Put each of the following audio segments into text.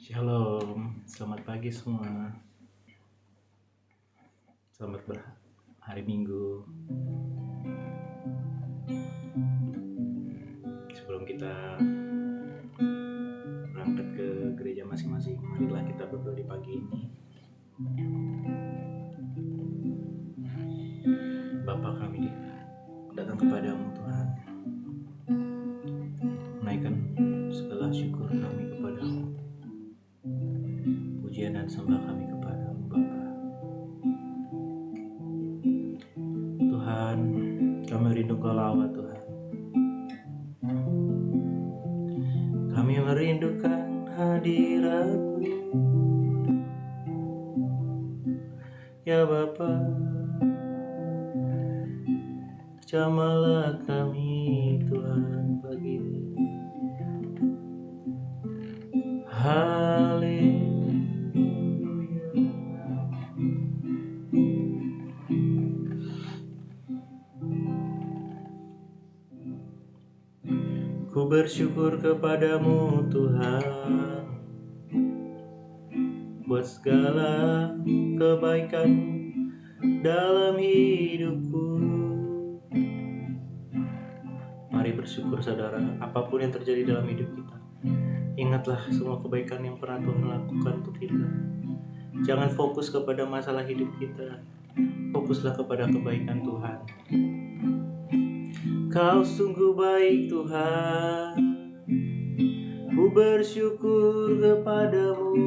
Shalom, selamat pagi semua. Selamat hari Minggu. Sebelum kita berangkat ke gereja masing-masing, marilah kita berdoa di pagi ini. Bapa kami datang kepadamu Tuhan, menaikkan segala syukur kami kepadamu, pujian dan sembah kami kepadamu Bapa. Tuhan, kami rindu Kau lawat Tuhan. Kami merindukan hadirat-Mu, ya Bapa. Jamalah kami Tuhan pagi ini. Haleluya. Ku bersyukur kepadamu Tuhan, buat segala kebaikan dalam hidupku. Mari bersyukur saudara, apapun yang terjadi dalam hidup kita. Ingatlah semua kebaikan yang pernah Tuhan lakukan untuk kita. Jangan fokus kepada masalah hidup kita, fokuslah kepada kebaikan Tuhan. Kau sungguh baik Tuhan, ku bersyukur kepadamu.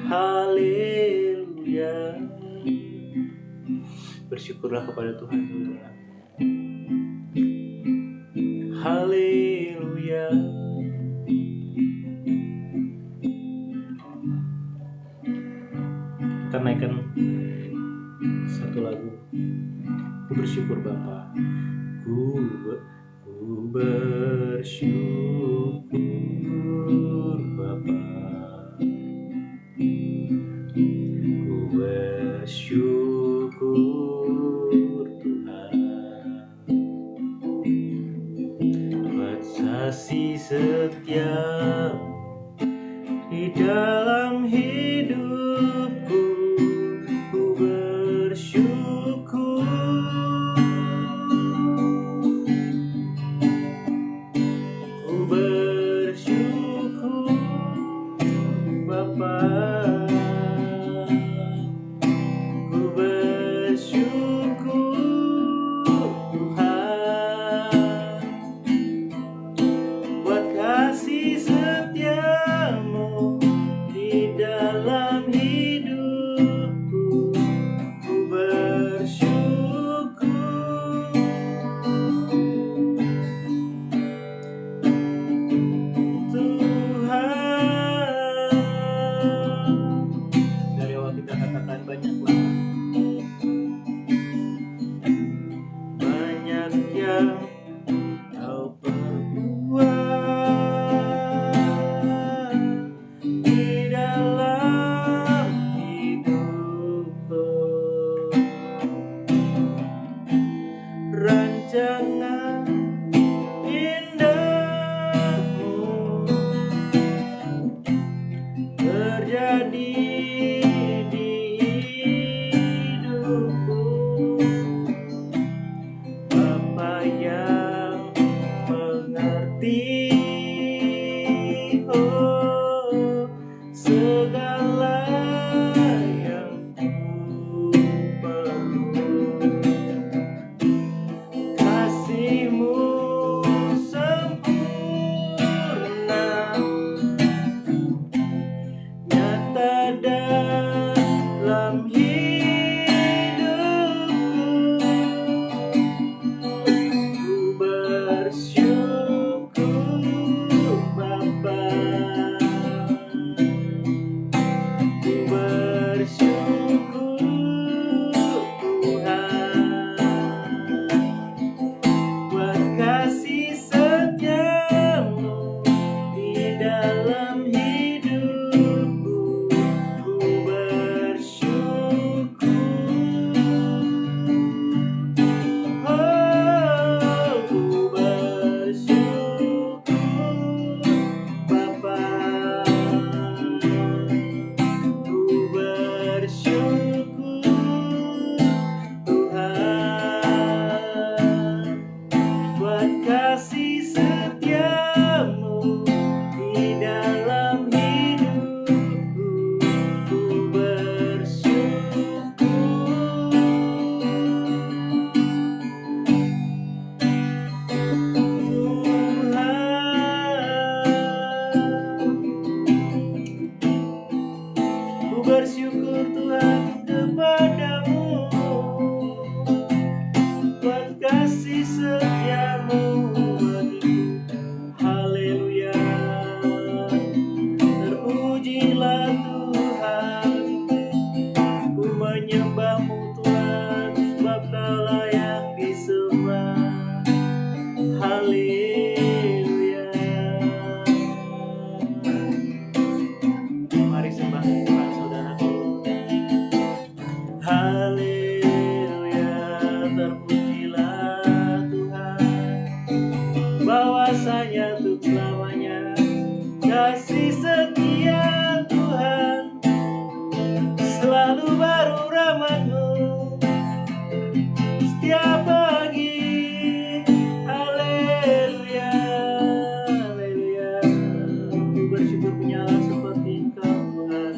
Haleluya. Bersyukurlah kepada Tuhan saudara. Haleluya. Kita naikkan satu lagu. Ku bersyukur Bapa. Ku bersyukur Bapa. Ku bersyukur Tuhan, buat kasih setia di dalam hidupku. Ku bersyukur, ku bersyukur Bapa. Ku bersyukur Tuhan, buat kasih setiamu di dalam hidupku. Ku bersyukur Tuhan. Dari awal kita katakan banyaklah yang Kau perbuat di dalam hidupku. Rancangan indahmu terjadi di hidupku. Bapa yang mengerti segala yang ku perlu. Kasih-Mu sempurna, nyata dalam hidupku. Ku bersyukur bahwasanya untuk selamanya kasih setia Tuhan selalu baru rahmat-Mu setiap pagi. Haleluya, haleluya. Ku bersyukur punya Allah seperti Engkau Tuhan,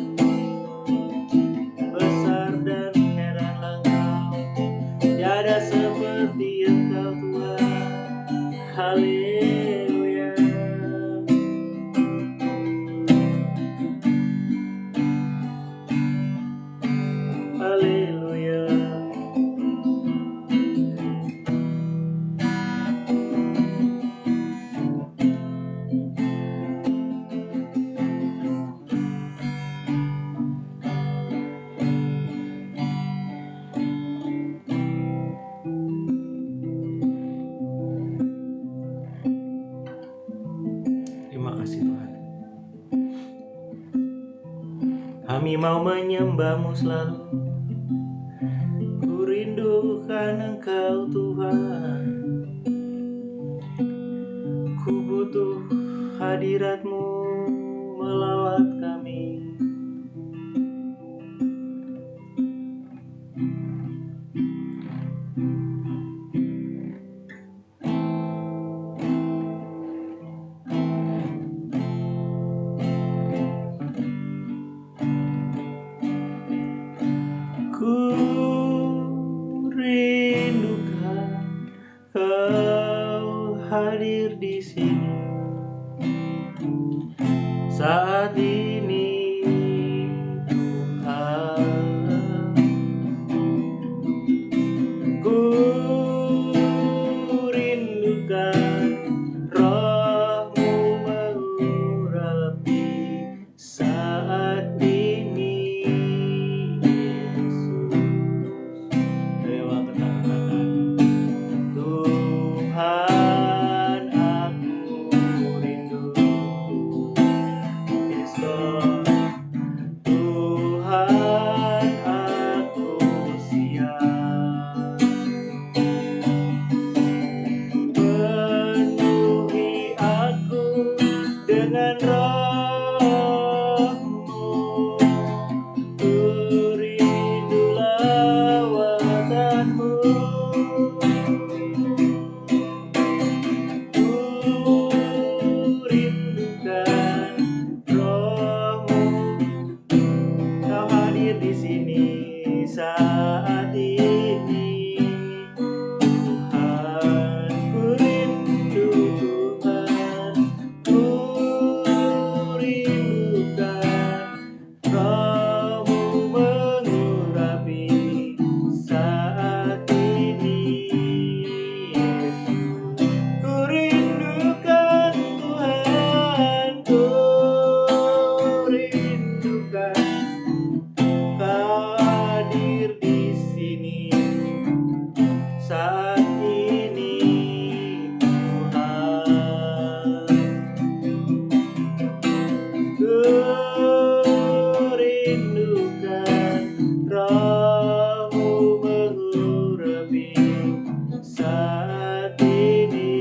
besar dan heranlah Engkau, tiada seperti Engkau Tuhan. Haleluya. Haleluya. Terima kasih Tuhan. Kami mau menyembah-Mu selalu. Ku rindukan Engkau Tuhan. Ku butuh hadirat-Mu melawat kami. Ku rindukan Kau hadir di sini saat ini Tuhan. Ku rindukan Roh-Mu mengurapi saat ini Yesus. Dewa katakan, Tuhan aku rindu. Kristus, Tuhan aku siap. Penuhi aku dengan Roh-Mu, ku rindu lawatan-Mu. Ku rindukan Roh-Mu, Kau hadir di sini saat ini Tuhan. Ku rindu Tuhan, ku rindukan Roh-Mu mengurapi saat ini Yesus. Ku rindukan Tuhan, ku rindukan Kau hadir di sini saat ini Tuhan. Ku rindukan Roh-Mu mengurapi saat ini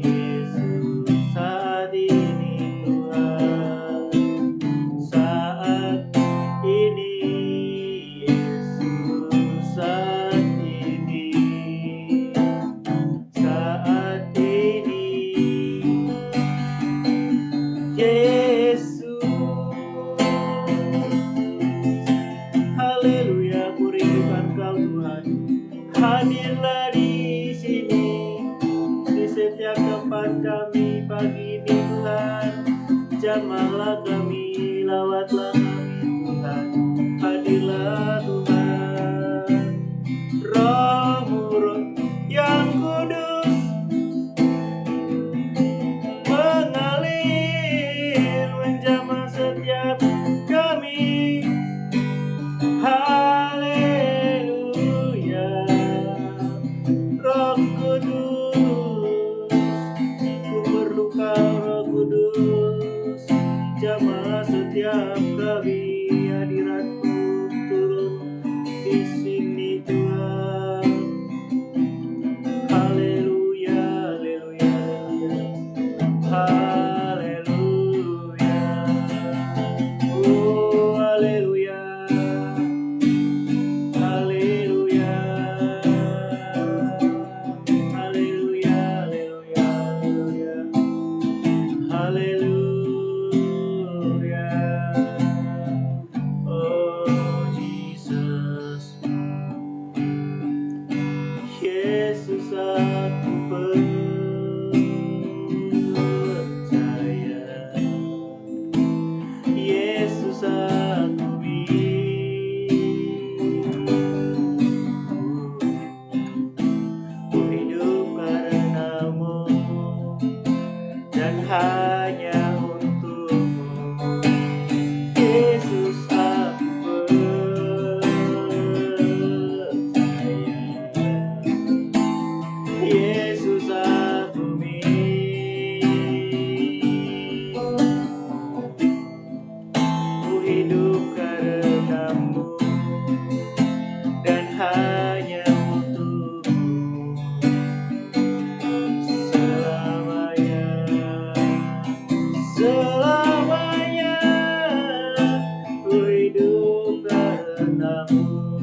Yesus, saat ini Tuhan, saat ini Yesus, saat ini, saat ini Yesus. Haleluya, ku rindukan Kau Tuhan. Hadirlah di sini, di setiap tempat kami pagi ini Tuhan. Jamahlah kami, lawatlah kami Tuhan. Hadirlah Tuhan. Roh-Mu, Roh yang kudus mengalir menjamah setiap kami. Haleluya. Roh Kudus, ku perlu Kau Roh Kudus, jamah setiap kami. hanya untukmu. Yesus, aku percaya. Yesus, aku milikmu. Ku hidup karenamu dan hanya untukmu selamanya. Selamanya ku hidup karenamu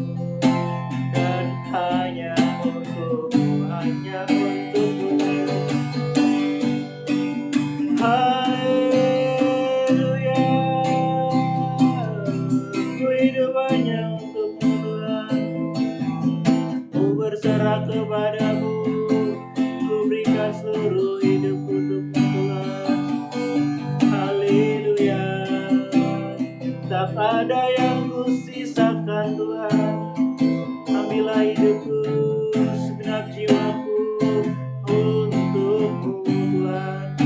dan hanya untukmu, hanya untukmu. Haleluya, ku hidup hanya untukmu Tuhan. Ku berserah kepadamu, ku berikan seluruh hidupku untukmu Tuhan. Haleluya, tak ada yang ku sisakan Tuhan. Ambillah hidupku, segenap jiwaku untukmu Tuhan.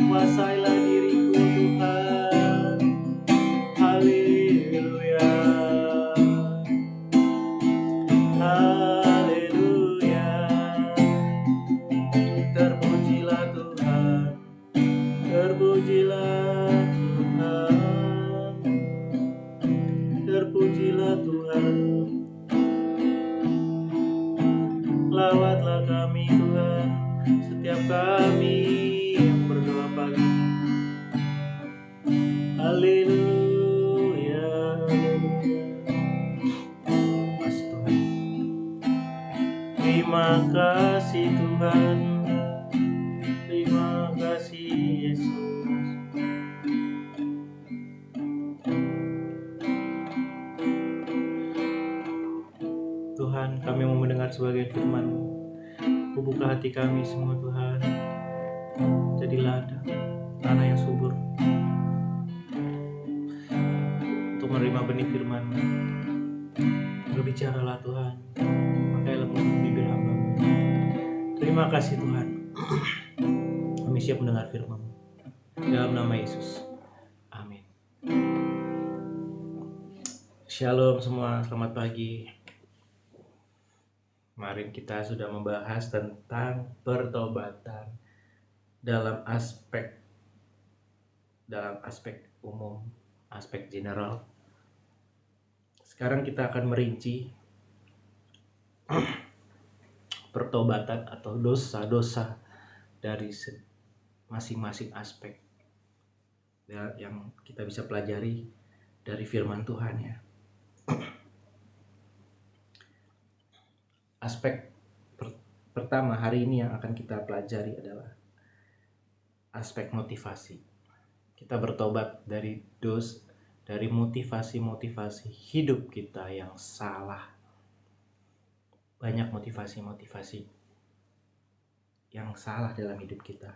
Kuasailah diriku Tuhan. Haleluya, haleluya. Terpujilah Tuhan, terpujilah Tuhan, terpujilah Tuhan. Lawatlah kami Tuhan, setiap kami yang berdoa pagi. Haleluya, kasih Tuhan. Terima kasih Tuhan, terima kasih Yesus. Tuhan, kami mau mendengar sebagai firman-Mu. Ku buka hati kami semua Tuhan. Jadilah tanah yang subur untuk menerima benih firman-Mu. Berbicaralah Tuhan, pakailah mulut bibir hamba-Mu. Terima kasih Tuhan. Kami siap mendengar firman-Mu. Dalam nama Yesus. Amin. Shalom semua, selamat pagi. Kemarin kita sudah membahas tentang pertobatan dalam aspek umum, aspek general. Sekarang kita akan merinci pertobatan atau dosa-dosa dari masing-masing aspek yang kita bisa pelajari dari firman Tuhan ya. Aspek pertama hari ini yang akan kita pelajari adalah aspek motivasi. Kita bertobat dari motivasi-motivasi hidup kita yang salah. Banyak motivasi-motivasi yang salah dalam hidup kita.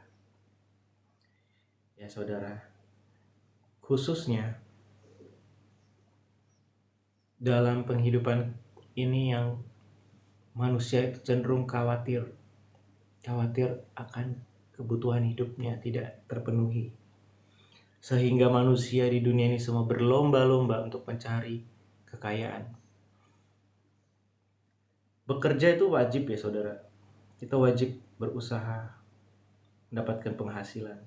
Ya saudara, khususnya dalam penghidupan ini yang manusia itu cenderung khawatir akan kebutuhan hidupnya tidak terpenuhi. Sehingga manusia di dunia ini semua berlomba-lomba untuk mencari kekayaan. Bekerja itu wajib ya saudara. Kita wajib berusaha mendapatkan penghasilan.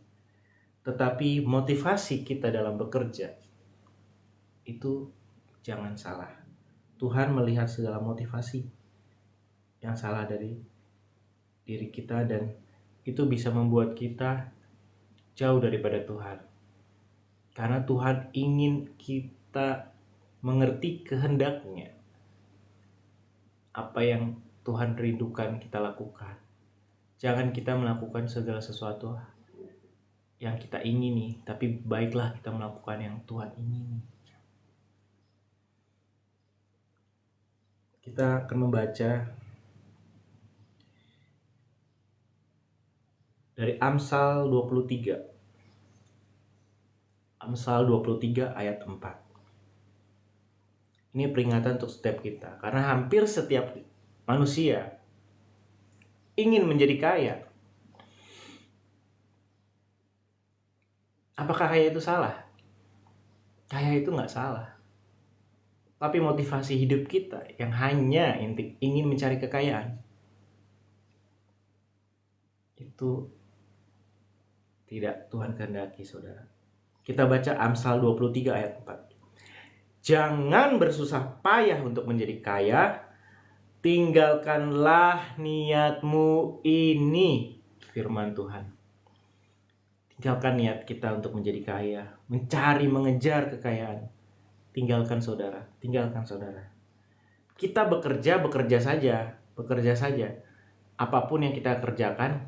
Tetapi motivasi kita dalam bekerja itu jangan salah. Tuhan melihat segala motivasi yang salah dari diri kita dan itu bisa membuat kita jauh daripada Tuhan. Karena Tuhan ingin kita mengerti kehendaknya. Apa yang Tuhan rindukan kita lakukan. Jangan kita melakukan segala sesuatu yang kita ingini, tapi baiklah kita melakukan yang Tuhan ingini. Kita akan membaca dari Amsal 23. Amsal 23 ayat 4. Ini peringatan untuk setiap kita. Karena hampir setiap manusia ingin menjadi kaya. Apakah kaya itu salah? Kaya itu nggak salah. Tapi motivasi hidup kita yang hanya ingin mencari kekayaan, itu tidak Tuhan kehendaki, saudara. Kita baca Amsal 23 ayat 4. Jangan bersusah payah untuk menjadi kaya, tinggalkanlah niatmu ini, firman Tuhan. Tinggalkan niat kita untuk menjadi kaya, mengejar kekayaan. Tinggalkan saudara. Kita bekerja saja. Apapun yang kita kerjakan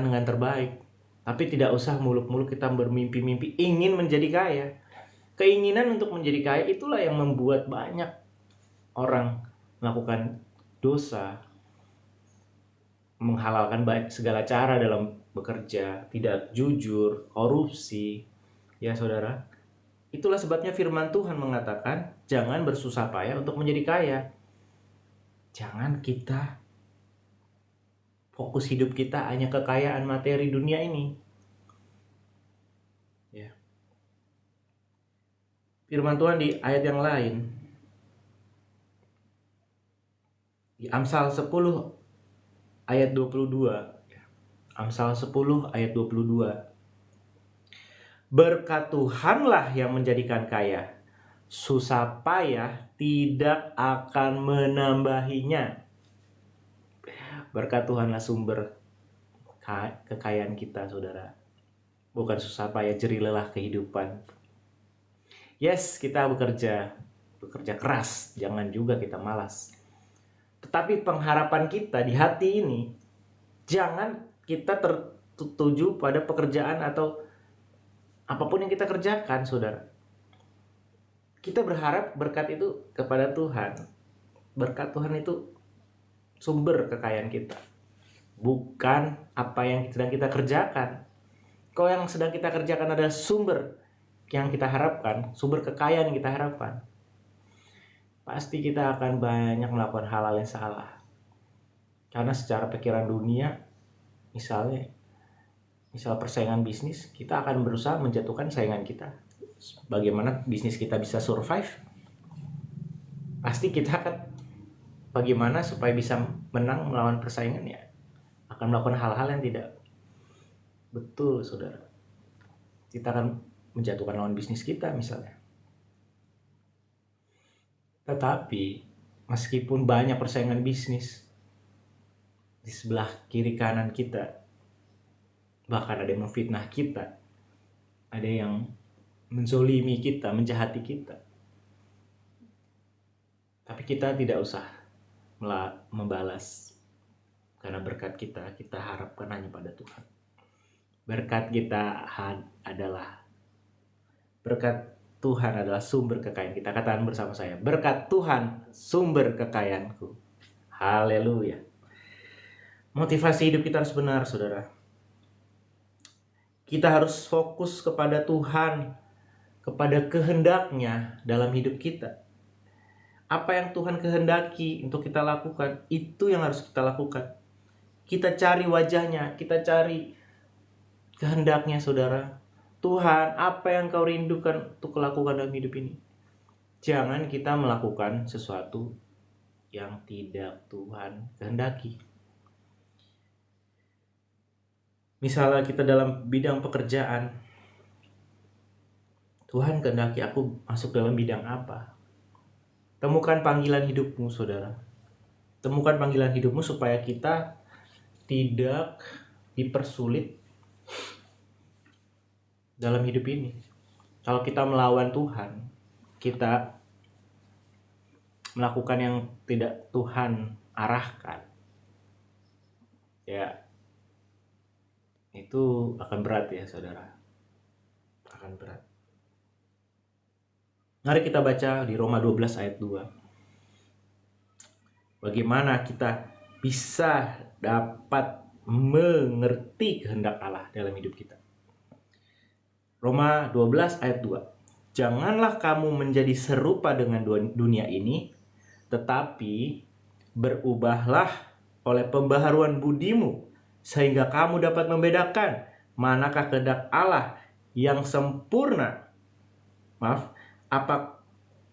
dengan terbaik. Tapi tidak usah muluk-muluk kita bermimpi-mimpi ingin menjadi kaya. Keinginan untuk menjadi kaya itulah yang membuat banyak orang melakukan dosa, menghalalkan segala cara dalam bekerja, tidak jujur, korupsi. Ya saudara, itulah sebabnya firman Tuhan mengatakan jangan bersusah payah untuk menjadi kaya. Jangan kita fokus hidup kita hanya kekayaan materi dunia ini. Ya. Firman Tuhan di ayat yang lain, di Amsal 10 ayat 22. Amsal 10 ayat 22. Berkat Tuhanlah yang menjadikan kaya, susah payah tidak akan menambahinya. Berkat Tuhanlah sumber kekayaan kita, saudara. Bukan susah payah jerih lelah kehidupan. Yes, kita bekerja keras, jangan juga kita malas. Tetapi pengharapan kita di hati ini, jangan kita tertuju pada pekerjaan atau apapun yang kita kerjakan, saudara. Kita berharap berkat itu kepada Tuhan. Berkat Tuhan itu sumber kekayaan kita, bukan apa yang sedang kita kerjakan. Kalau yang sedang kita kerjakan adalah sumber yang kita harapkan, sumber kekayaan yang kita harapkan, pasti kita akan banyak melakukan hal-hal yang salah. Karena secara pikiran dunia, misal persaingan bisnis, kita akan berusaha menjatuhkan saingan kita. Bagaimana bisnis kita bisa survive? Pasti kita akan bagaimana supaya bisa menang melawan persaingan, ya akan melakukan hal-hal yang tidak betul, saudara. Kita akan menjatuhkan lawan bisnis kita misalnya. Tetapi meskipun banyak persaingan bisnis di sebelah kiri kanan kita, bahkan ada yang memfitnah kita, ada yang menzolimi kita, menjahati kita, tapi kita tidak usah membalas, karena berkat kita harapkan hanya pada Tuhan. Berkat Tuhan adalah sumber kekayaan kita. Katakan bersama saya, berkat Tuhan sumber kekayaanku. Haleluya. Motivasi hidup kita harus benar, saudara. Kita harus fokus kepada Tuhan, kepada kehendaknya dalam hidup kita. Apa yang Tuhan kehendaki untuk kita lakukan, itu yang harus kita lakukan. Kita cari wajahnya, kita cari kehendaknya, saudara. Tuhan, apa yang kau rindukan untuk lakukan dalam hidup ini? Jangan kita melakukan sesuatu yang tidak Tuhan kehendaki. Misalnya kita dalam bidang pekerjaan, Tuhan kehendaki aku masuk dalam bidang apa? Temukan panggilan hidupmu, saudara. Temukan panggilan hidupmu supaya kita tidak dipersulit dalam hidup ini. Kalau kita melawan Tuhan, kita melakukan yang tidak Tuhan arahkan, ya itu akan berat, ya saudara. Akan berat. Mari kita baca di Roma 12 ayat 2. Bagaimana kita bisa dapat mengerti kehendak Allah dalam hidup kita. Roma 12 ayat 2. Janganlah kamu menjadi serupa dengan dunia ini, tetapi berubahlah oleh pembaharuan budimu, sehingga kamu dapat membedakan Manakah kehendak Allah yang sempurna?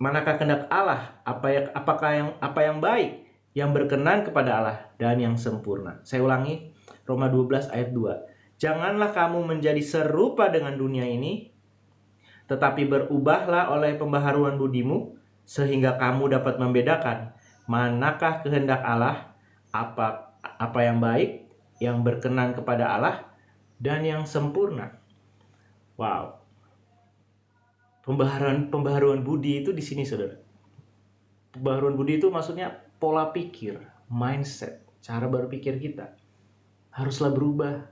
Manakah kehendak Allah? Apa yang baik, yang berkenan kepada Allah dan yang sempurna. Saya ulangi, Roma 12 ayat 2. Janganlah kamu menjadi serupa dengan dunia ini, tetapi berubahlah oleh pembaharuan budimu, sehingga kamu dapat membedakan manakah kehendak Allah, apa yang baik, yang berkenan kepada Allah, dan yang sempurna. Wow. Pembaharuan budi itu di sini, saudara. Pembaharuan budi itu maksudnya pola pikir, mindset, cara berpikir kita haruslah berubah.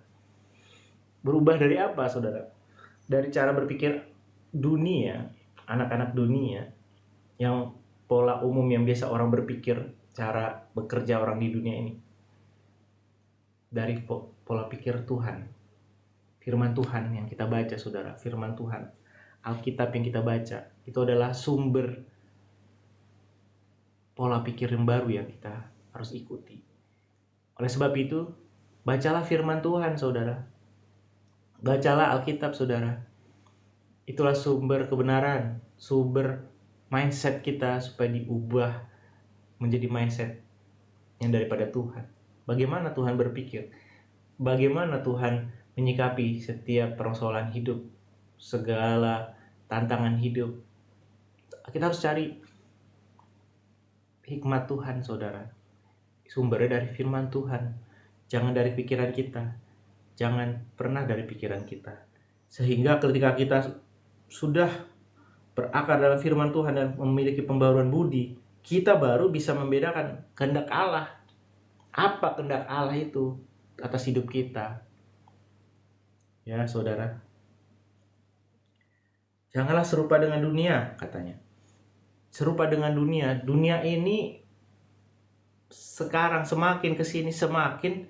Berubah dari apa, saudara? Dari cara berpikir dunia, anak-anak dunia, yang pola umum yang biasa orang berpikir, cara bekerja orang di dunia ini. Dari pola pikir Tuhan, firman Tuhan yang kita baca, saudara. Firman Tuhan, Alkitab yang kita baca, itu adalah sumber pola pikir yang baru yang kita harus ikuti. Oleh sebab itu, bacalah firman Tuhan, saudara. Bacalah Alkitab, saudara. Itulah sumber kebenaran, sumber mindset kita supaya diubah menjadi mindset yang daripada Tuhan. Bagaimana Tuhan berpikir? Bagaimana Tuhan menyikapi setiap persoalan hidup, segala tantangan hidup? Kita harus cari hikmat Tuhan, saudara. Sumbernya dari firman Tuhan. Jangan dari pikiran kita. Jangan pernah dari pikiran kita. Sehingga ketika kita sudah berakar dalam firman Tuhan dan memiliki pembaruan budi, kita baru bisa membedakan kehendak Allah. Apa kehendak Allah itu atas hidup kita? Ya, saudara. Janganlah serupa dengan dunia, katanya. Serupa dengan dunia. Dunia ini sekarang semakin kesini semakin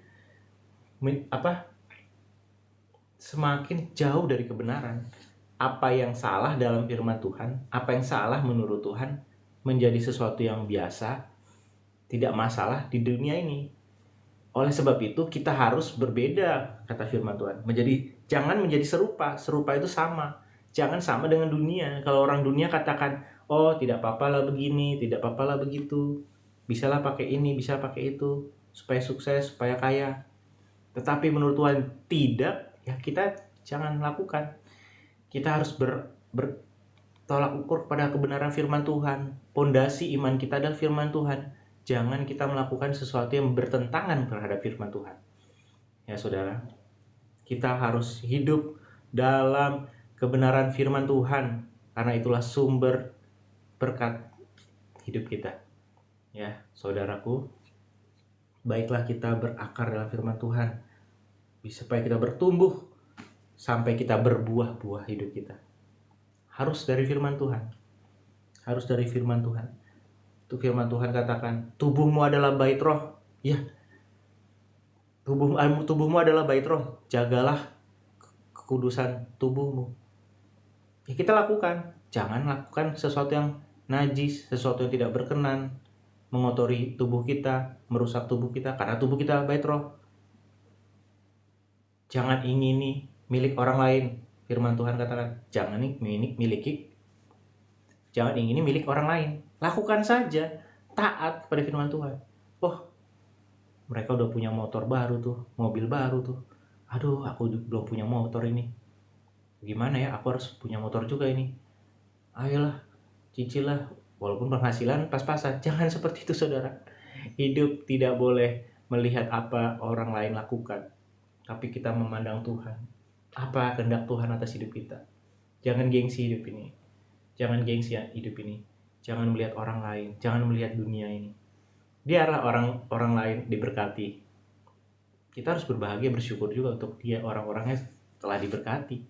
jauh dari kebenaran. Apa yang salah dalam firman Tuhan, apa yang salah menurut Tuhan, menjadi sesuatu yang biasa, tidak masalah di dunia ini. Oleh sebab itu kita harus berbeda, kata firman Tuhan. Jangan menjadi serupa. Serupa itu sama. Jangan sama dengan dunia. Kalau orang dunia katakan, oh tidak apa-apa lah begini, tidak apa-apa lah begitu, bisalah pakai ini, bisa pakai itu, supaya sukses, supaya kaya. Tetapi menurut Tuhan tidak, ya kita jangan lakukan. Kita harus bertolak ukur kepada kebenaran firman Tuhan. Pondasi iman kita adalah firman Tuhan. Jangan kita melakukan sesuatu yang bertentangan terhadap firman Tuhan. Ya, saudara. Kita harus hidup dalam kebenaran firman Tuhan, karena itulah sumber berkat hidup kita. Ya, saudaraku. Baiklah kita berakar dalam firman Tuhan, supaya kita bertumbuh sampai kita berbuah-buah hidup kita. Harus dari firman Tuhan. Harus dari firman Tuhan. Itu firman Tuhan katakan, tubuhmu adalah bait roh. Ya, tubuhmu adalah bait roh. Jagalah kekudusan tubuhmu. Ya, kita lakukan. Jangan lakukan sesuatu yang najis, sesuatu yang tidak berkenan, mengotori tubuh kita, merusak tubuh kita, karena tubuh kita bait roh. Jangan ingini milik orang lain. Firman Tuhan katakan, jangan ingini milik orang lain. Lakukan saja, taat pada firman Tuhan. Oh, mereka udah punya motor baru tuh, mobil baru tuh. Aduh, aku belum punya motor ini. Gimana ya, aku harus punya motor juga ini. Ayolah, cicilah, walaupun penghasilan pas-pasan. Jangan seperti itu, saudara. Hidup tidak boleh melihat apa orang lain lakukan, tapi kita memandang Tuhan. Apa kehendak Tuhan atas hidup kita? Jangan gengsi hidup ini. Jangan gengsi hidup ini. Jangan melihat orang lain. Jangan melihat dunia ini. Biarlah orang lain diberkati. Kita harus berbahagia, bersyukur juga untuk dia, orang-orangnya telah diberkati.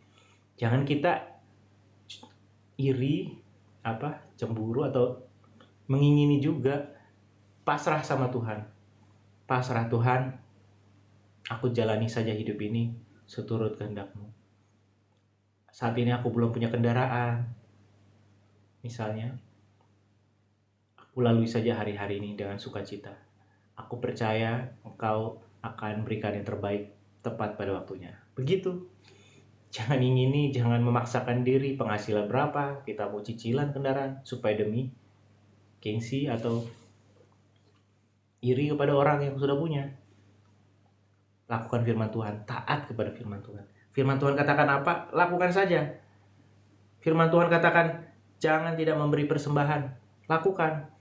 Jangan kita iri, cemburu atau mengingini juga. Pasrah sama Tuhan. Pasrah, Tuhan, aku jalani saja hidup ini seturut kehendak-Mu. Saat ini aku belum punya kendaraan, misalnya, aku lalui saja hari-hari ini dengan sukacita. Aku percaya Engkau akan berikan yang terbaik tepat pada waktunya. Begitu. Jangan ingini, jangan memaksakan diri penghasilan berapa, kita mau cicilan kendaraan supaya demi gengsi atau iri kepada orang yang sudah punya. Lakukan firman Tuhan, taat kepada firman Tuhan. Firman Tuhan katakan apa? Lakukan saja. Firman Tuhan katakan jangan tidak memberi persembahan, lakukan.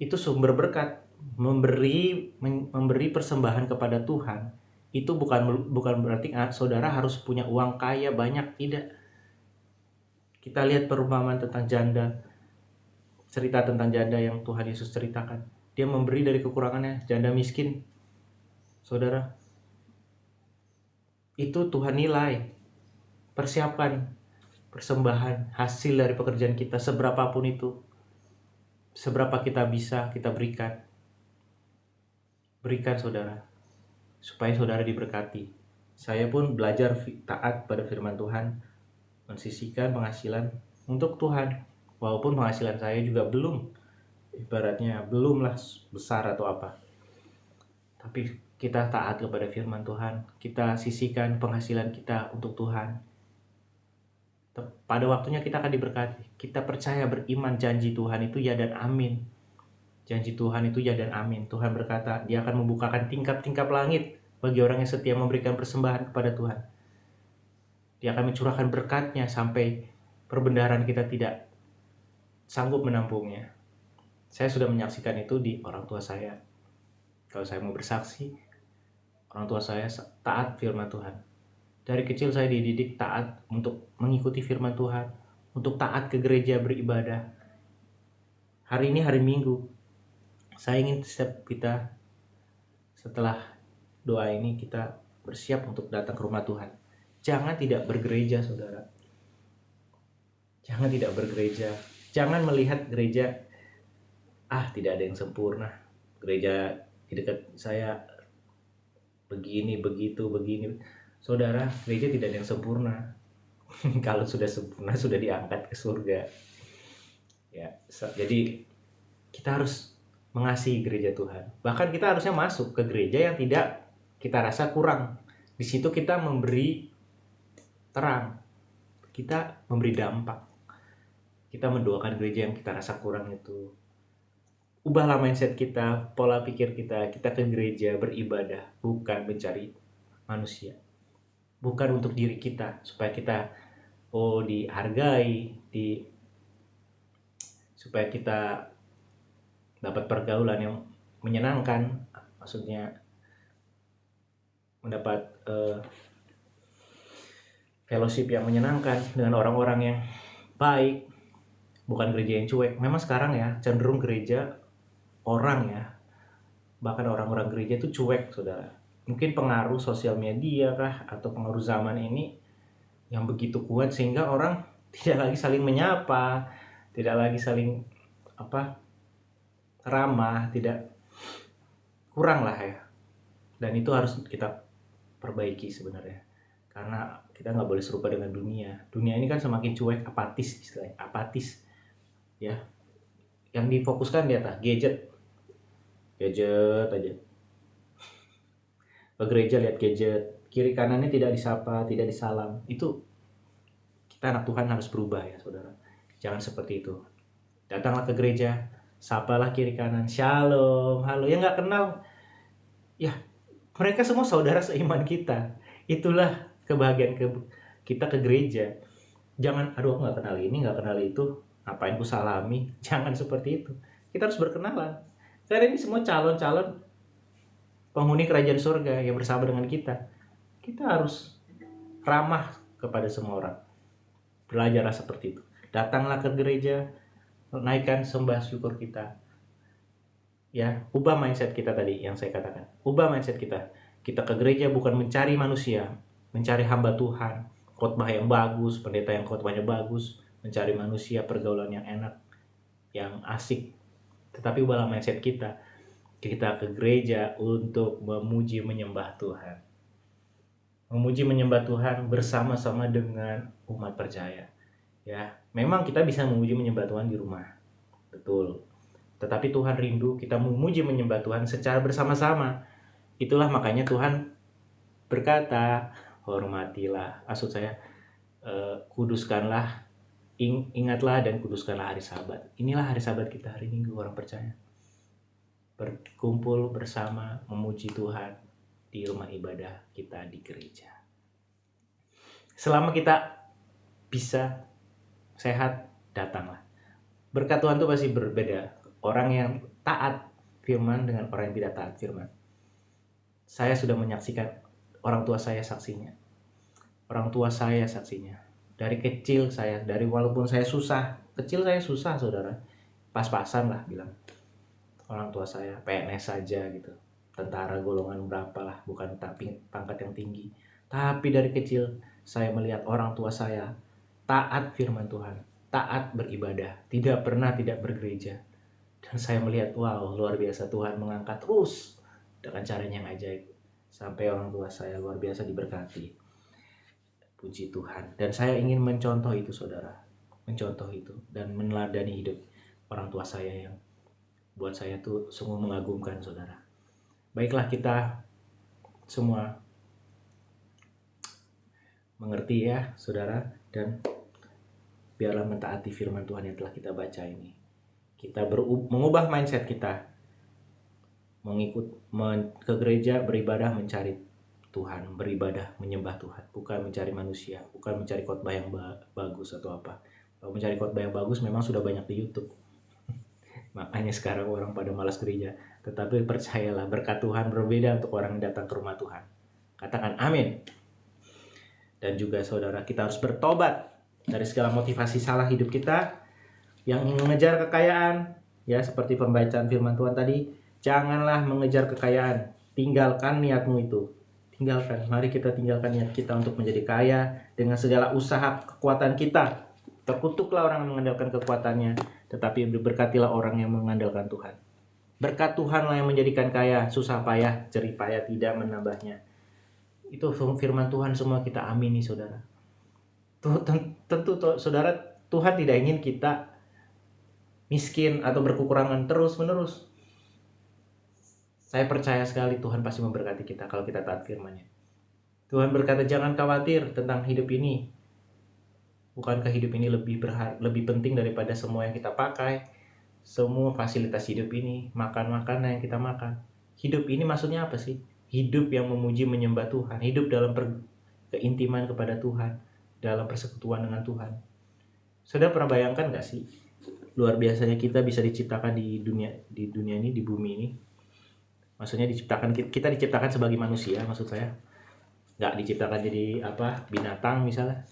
Itu sumber berkat. Memberi persembahan kepada Tuhan itu bukan berarti saudara harus punya uang kaya banyak, tidak. Kita lihat perumpamaan tentang janda, cerita tentang janda yang Tuhan Yesus ceritakan. Dia memberi dari kekurangannya, janda miskin. Saudara, itu Tuhan nilai. Persiapkan persembahan hasil dari pekerjaan kita, seberapapun itu, seberapa kita bisa kita berikan saudara, supaya saudara diberkati. Saya pun belajar taat pada firman Tuhan, mensisihkan penghasilan untuk Tuhan, walaupun penghasilan saya juga belum, ibaratnya belumlah besar atau apa, tapi kita taat kepada firman Tuhan, kita sisihkan penghasilan kita untuk Tuhan. Pada waktunya kita akan diberkati. Kita percaya, beriman, janji Tuhan itu ya dan amin. Janji Tuhan itu ya dan amin. Tuhan berkata, Dia akan membukakan tingkap-tingkap langit bagi orang yang setia memberikan persembahan kepada Tuhan. Dia akan mencurahkan berkat-Nya sampai perbendaharaan kita tidak sanggup menampungnya. Saya sudah menyaksikan itu di orang tua saya. Kalau saya mau bersaksi, orang tua saya taat firman Tuhan. Dari kecil saya dididik taat untuk mengikuti firman Tuhan, untuk taat ke gereja beribadah. Hari ini hari Minggu, saya ingin setiap kita setelah doa ini kita bersiap untuk datang ke rumah Tuhan. Jangan tidak bergereja, saudara. Jangan tidak bergereja. Jangan melihat gereja, tidak ada yang sempurna. Gereja di dekat saya begini, begitu, begini. Saudara, gereja tidak ada yang sempurna. Kalau sudah sempurna, sudah diangkat ke surga. Ya, jadi kita harus mengasihi gereja Tuhan. Bahkan kita harusnya masuk ke gereja yang tidak kita rasa kurang. Di situ kita memberi terang. Kita memberi dampak. Kita mendoakan gereja yang kita rasa kurang itu. Ubahlah mindset kita, pola pikir kita. Kita ke gereja beribadah, bukan mencari manusia. Bukan untuk diri kita, supaya kita dihargai, supaya kita dapat pergaulan yang menyenangkan, maksudnya mendapat fellowship yang menyenangkan dengan orang-orang yang baik, bukan gereja yang cuek. Memang sekarang ya cenderung gereja orang ya, bahkan orang-orang gereja itu cuek, saudara. Mungkin pengaruh sosial media kah, atau pengaruh zaman ini yang begitu kuat sehingga orang tidak lagi saling menyapa, tidak lagi saling ramah, tidak, kurang lah ya. Dan itu harus kita perbaiki sebenarnya, karena kita nggak boleh serupa dengan dunia. Dunia ini kan semakin cuek, apatis istilahnya, apatis ya, yang difokuskan di atas gadget aja. Ke gereja lihat gadget, kiri kanannya tidak disapa, tidak disalam. Itu kita anak Tuhan harus berubah ya, saudara. Jangan seperti itu. Datanglah ke gereja, sapalah kiri kanan, shalom, halo, yang nggak kenal, ya mereka semua saudara seiman kita. Itulah kebahagiaan kita ke gereja. Jangan, aduh aku nggak kenal ini, nggak kenal itu, ngapain ku salami. Jangan seperti itu. Kita harus berkenalan. Karena ini semua calon-calon penghuni kerajaan surga yang bersama dengan kita. Kita harus ramah kepada semua orang. Belajarlah seperti itu. Datanglah ke gereja, naikkan sembah syukur kita. Ya, ubah mindset kita tadi yang saya katakan. Ubah mindset kita. Kita ke gereja bukan mencari manusia, mencari hamba Tuhan, khotbah yang bagus, pendeta yang khotbahnya bagus, mencari manusia, pergaulan yang enak, yang asik. Tetapi ubahlah mindset kita. Kita ke gereja untuk memuji menyembah Tuhan. Memuji menyembah Tuhan bersama-sama dengan umat percaya. Ya, memang kita bisa memuji menyembah Tuhan di rumah. Betul. Tetapi Tuhan rindu kita memuji menyembah Tuhan secara bersama-sama. Itulah makanya Tuhan berkata, hormatilah, maksud saya kuduskanlah, ingatlah dan kuduskanlah hari Sabat. Inilah hari Sabat kita hari Minggu, orang percaya. Berkumpul bersama memuji Tuhan di rumah ibadah kita di gereja. Selama kita bisa sehat, datanglah. Berkat Tuhan itu pasti berbeda. Orang yang taat firman dengan orang yang tidak taat firman. Saya sudah menyaksikan, orang tua saya saksinya. Orang tua saya saksinya. Dari kecil saya, walaupun saya susah, kecil saya susah saudara, pas-pasan lah bilang. Orang tua saya PNS saja gitu, tentara golongan berapa lah, bukan pangkat yang tinggi. Tapi dari kecil saya melihat orang tua saya taat firman Tuhan, taat beribadah, tidak pernah tidak bergereja. Dan saya melihat, wow, luar biasa, Tuhan mengangkat terus dengan caranya yang ajaib. Sampai orang tua saya luar biasa diberkati. Puji Tuhan. Dan saya ingin mencontoh itu saudara. Mencontoh itu dan meneladani hidup orang tua saya yang buat saya tuh sungguh mengagumkan saudara. Baiklah, kita semua mengerti ya saudara, dan biarlah mentaati firman Tuhan yang telah kita baca ini. Kita mengubah mindset kita, ke gereja, beribadah, mencari Tuhan, beribadah, menyembah Tuhan, bukan mencari manusia, bukan mencari khotbah yang bagus atau apa. Kalau mencari khotbah yang bagus memang sudah banyak di YouTube. Makanya sekarang orang pada malas gereja. Tetapi percayalah, berkat Tuhan berbeda untuk orang yang datang ke rumah Tuhan. Katakan amin. Dan juga saudara, kita harus bertobat dari segala motivasi salah hidup kita yang ingin mengejar kekayaan, ya seperti pembacaan firman Tuhan tadi. Janganlah mengejar kekayaan, tinggalkan niatmu itu. Tinggalkan, mari kita tinggalkan niat kita untuk menjadi kaya dengan segala usaha kekuatan kita. Terkutuklah orang yang mengandalkan kekuatannya, tetapi berkatilah orang yang mengandalkan Tuhan. Berkat Tuhanlah yang menjadikan kaya, susah payah, jerih payah tidak menambahnya. Itu firman Tuhan, semua kita amini saudara. Tentu saudara, Tuhan tidak ingin kita miskin atau berkekurangan terus-menerus. Saya percaya sekali Tuhan pasti memberkati kita kalau kita taat firman-Nya. Tuhan berkata, jangan khawatir tentang hidup ini. Bukankah hidup ini lebih penting daripada semua yang kita pakai, semua fasilitas hidup ini, makan-makanan yang kita makan. Hidup ini maksudnya apa sih? Hidup yang memuji menyembah Tuhan, hidup dalam keintiman kepada Tuhan, dalam persekutuan dengan Tuhan. Saudara pernah bayangkan gak sih? Luar biasanya kita bisa diciptakan di dunia ini, di bumi ini. Maksudnya kita diciptakan sebagai manusia, maksud saya. Nggak diciptakan jadi binatang misalnya.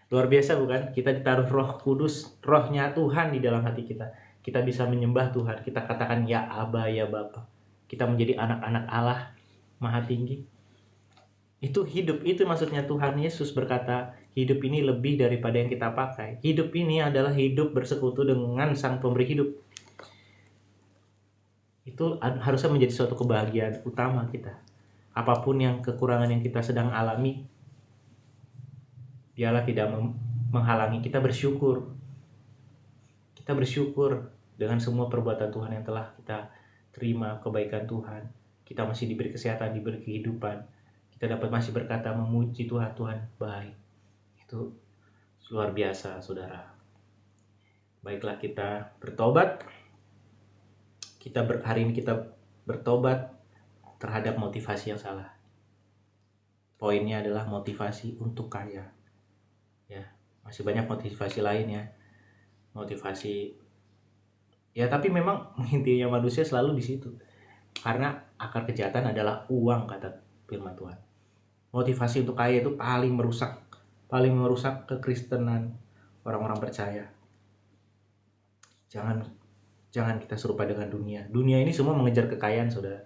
Luar biasa bukan? Kita ditaruh Roh Kudus, rohnya Tuhan di dalam hati kita. Kita bisa menyembah Tuhan. Kita katakan ya Aba, ya Bapa. Kita menjadi anak-anak Allah Maha Tinggi. Itu hidup, itu maksudnya Tuhan Yesus berkata, hidup ini lebih daripada yang kita pakai. Hidup ini adalah hidup bersekutu dengan Sang Pemberi hidup. Itu harusnya menjadi suatu kebahagiaan utama kita. Apapun yang kekurangan yang kita sedang alami, biarlah tidak menghalangi kita bersyukur. Kita bersyukur dengan semua perbuatan Tuhan yang telah kita terima, kebaikan Tuhan. Kita masih diberi kesehatan, diberi kehidupan. Kita dapat masih berkata memuji Tuhan, Tuhan baik. Itu luar biasa saudara. Baiklah, kita bertobat. Hari ini kita bertobat terhadap motivasi yang salah. Poinnya adalah motivasi untuk kaya. Ya, masih banyak motivasi lain ya. Motivasi ya, tapi memang intinya manusia selalu di situ. Karena akar kejahatan adalah uang, kata firman Tuhan. Motivasi untuk kaya itu paling merusak kekristenan orang-orang percaya. Jangan kita serupa dengan dunia. Dunia ini semua mengejar kekayaan, saudara.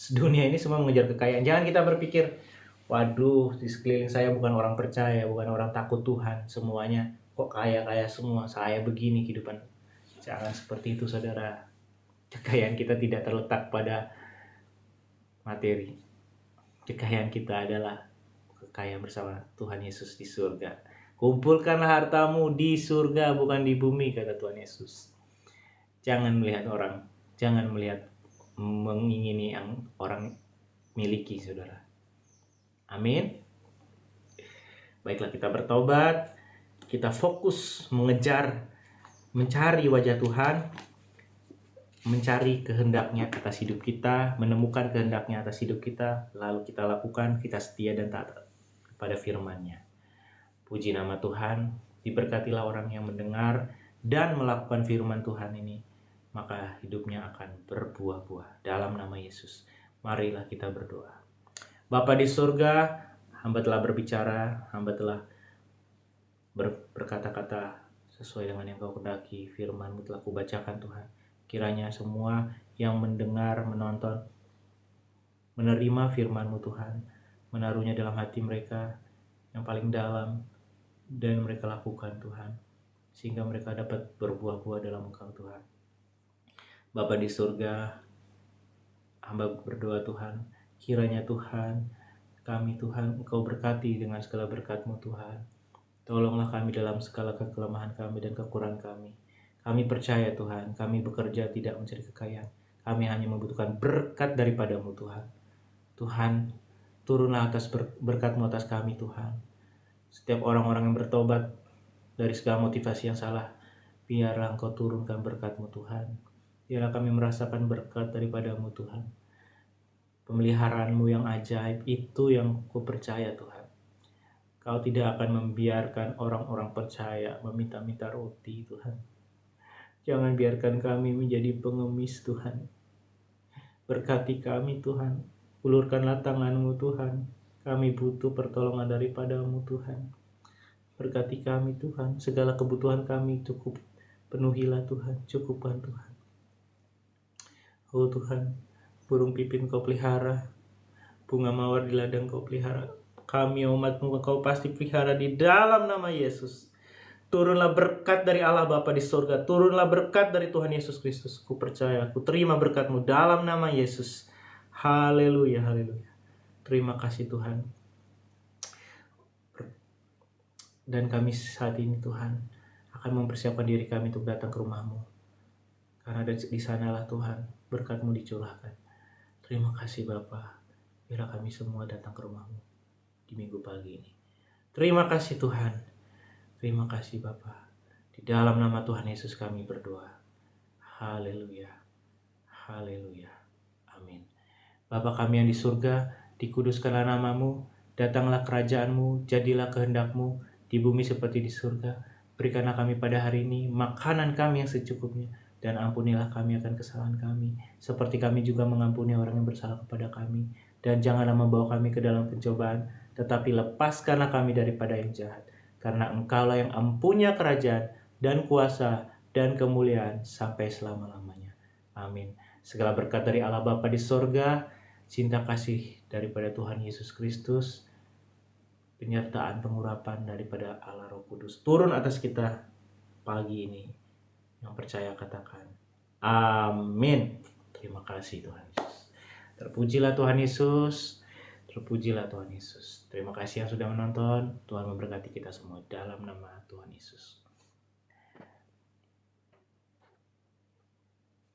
Dunia ini semua mengejar kekayaan. Jangan kita berpikir, waduh, di sekeliling saya bukan orang percaya, bukan orang takut Tuhan, semuanya kok kaya-kaya semua, saya begini kehidupan. Jangan seperti itu, saudara. Kekayaan kita tidak terletak pada materi. Kekayaan kita adalah kekayaan bersama Tuhan Yesus di surga. Kumpulkanlah hartamu di surga, bukan di bumi, kata Tuhan Yesus. Jangan melihat orang, jangan melihat mengingini yang orang miliki, saudara. Amin. Baiklah, kita bertobat, kita fokus mencari wajah Tuhan, mencari kehendaknya atas hidup kita, menemukan kehendaknya atas hidup kita, lalu kita lakukan, kita setia dan taat pada firman-Nya. Puji nama Tuhan, diberkatilah orang yang mendengar dan melakukan firman Tuhan ini, maka hidupnya akan berbuah-buah. Dalam nama Yesus, marilah kita berdoa. Bapa di surga, hamba telah berbicara, hamba telah berkata-kata sesuai dengan yang Kau kehendaki. Firman-Mu telah kubacakan Tuhan. Kiranya semua yang mendengar, menonton, menerima firman-Mu Tuhan, menaruhnya dalam hati mereka yang paling dalam, dan mereka lakukan Tuhan, sehingga mereka dapat berbuah-buah dalam Engkau Tuhan. Bapa di surga, hamba berdoa Tuhan, kiranya Tuhan, kami Tuhan, Engkau berkati dengan segala berkat-Mu Tuhan. Tolonglah kami dalam segala kekelemahan kami dan kekurangan kami. Kami percaya Tuhan, kami bekerja tidak mencari kekayaan. Kami hanya membutuhkan berkat daripada-Mu Tuhan. Tuhan, turunlah atas berkat-Mu atas kami Tuhan. Setiap orang-orang yang bertobat dari segala motivasi yang salah, biarlah Engkau turunkan berkat-Mu Tuhan. Biarlah kami merasakan berkat daripada-Mu Tuhan. Pemeliharaan-Mu yang ajaib, itu yang ku percaya Tuhan. Kau tidak akan membiarkan orang-orang percaya meminta-minta roti Tuhan. Jangan biarkan kami menjadi pengemis Tuhan. Berkati kami Tuhan. Ulurkanlah tangan-Mu Tuhan. Kami butuh pertolongan daripada-Mu Tuhan. Berkati kami Tuhan. Segala kebutuhan kami cukup. Penuhilah Tuhan. Cukupkan Tuhan. Oh Tuhan, burung pipin Kau pelihara. Bunga mawar di ladang Kau pelihara. Kami umat-Mu Kau pasti pelihara di dalam nama Yesus. Turunlah berkat dari Allah Bapa di surga. Turunlah berkat dari Tuhan Yesus Kristus. Ku percaya, ku terima berkat-Mu dalam nama Yesus. Haleluya, haleluya. Terima kasih Tuhan. Dan kami saat ini Tuhan akan mempersiapkan diri kami untuk datang ke rumah-Mu. Karena di sanalah Tuhan berkat-Mu dicurahkan. Terima kasih Bapa. Biarlah kami semua datang ke rumah-Mu di minggu pagi ini. Terima kasih Tuhan. Terima kasih Bapa. Di dalam nama Tuhan Yesus kami berdoa. Haleluya. Haleluya. Amin. Bapa kami yang di surga, dikuduskanlah nama-Mu, datanglah kerajaan-Mu, jadilah kehendak-Mu di bumi seperti di surga. Berikanlah kami pada hari ini makanan kami yang secukupnya, dan ampunilah kami akan kesalahan kami, seperti kami juga mengampuni orang yang bersalah kepada kami. Dan janganlah membawa kami ke dalam pencobaan, tetapi lepaskanlah kami daripada yang jahat. Karena Engkaulah yang empunya kerajaan dan kuasa dan kemuliaan sampai selama-lamanya. Amin. Segala berkat dari Allah Bapa di sorga, cinta kasih daripada Tuhan Yesus Kristus, penyertaan pengurapan daripada Allah Roh Kudus turun atas kita pagi ini. Yang percaya katakan amin. Terima kasih Tuhan Yesus. Terpujilah Tuhan Yesus. Terpujilah Tuhan Yesus. Terima kasih yang sudah menonton. Tuhan memberkati kita semua dalam nama Tuhan Yesus.